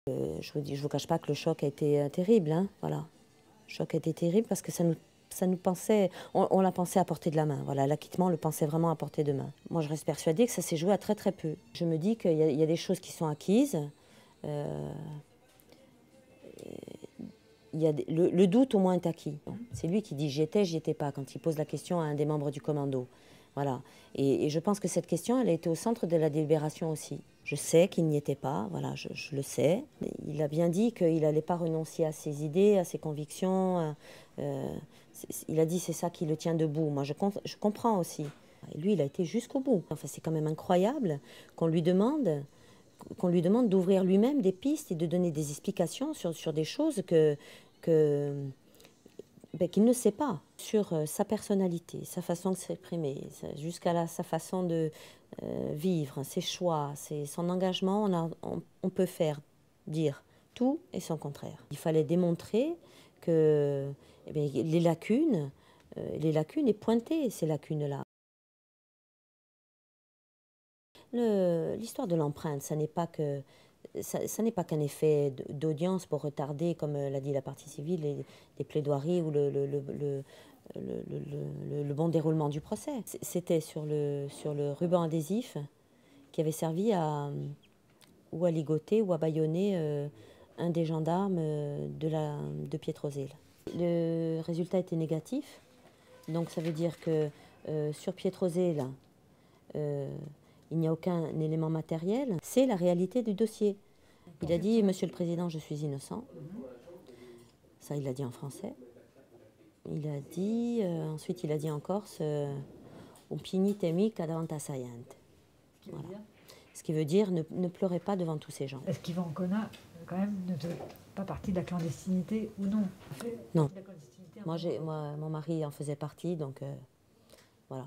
Je vous cache pas que le choc a été terrible, hein, voilà. Le choc a été terrible parce que ça nous pensait, on l'a pensé à portée de la main. Voilà, l'acquittement, on le pensait vraiment à portée de main. Moi, je reste persuadée que ça s'est joué à très très peu. Je me dis qu'il y a des choses qui sont acquises. Le doute au moins est acquis. C'est lui qui dit j'y étais pas quand il pose la question à un des membres du commando. Voilà. Et je pense que cette question, elle a été au centre de la délibération aussi. Je sais qu'il n'y était pas, voilà, je le sais. Il a bien dit qu'il n'allait pas renoncer à ses idées, à ses convictions. Il a dit c'est ça qui le tient debout. Moi, je comprends aussi. Et lui, il a été jusqu'au bout. Enfin, c'est quand même incroyable qu'on lui demande d'ouvrir lui-même des pistes et de donner des explications sur des choses qu'il ne sait pas, sur sa personnalité, sa façon de s'exprimer, jusqu'à sa façon de vivre, ses choix, son engagement. On peut dire tout et son contraire. Il fallait démontrer que les lacunes et pointer ces lacunes-là. L'histoire de l'empreinte, ça n'est pas qu'un effet d'audience pour retarder, comme l'a dit la partie civile, les plaidoiries ou le bon déroulement du procès. C'était sur le ruban adhésif qui avait servi à ligoter ou à bâillonner un des gendarmes de Pietrozele. Le résultat était négatif, donc ça veut dire que sur Pietrozele, il n'y a aucun élément matériel. C'est la réalité du dossier. Il a dit « Monsieur le Président, je suis innocent ». Ça, il l'a dit en français. Il a dit, ensuite, il a dit en corse « Un pignitemi cadavant assaiante ». Ce qui veut dire ne pleurez pas devant tous ces gens. Est-ce qu'Yvan Konna, quand même, ne faisait pas partie de la clandestinité ou non? Non. Moi, mon mari en faisait partie, donc voilà.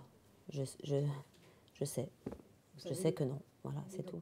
Je sais. Je sais que non. Voilà, c'est tout.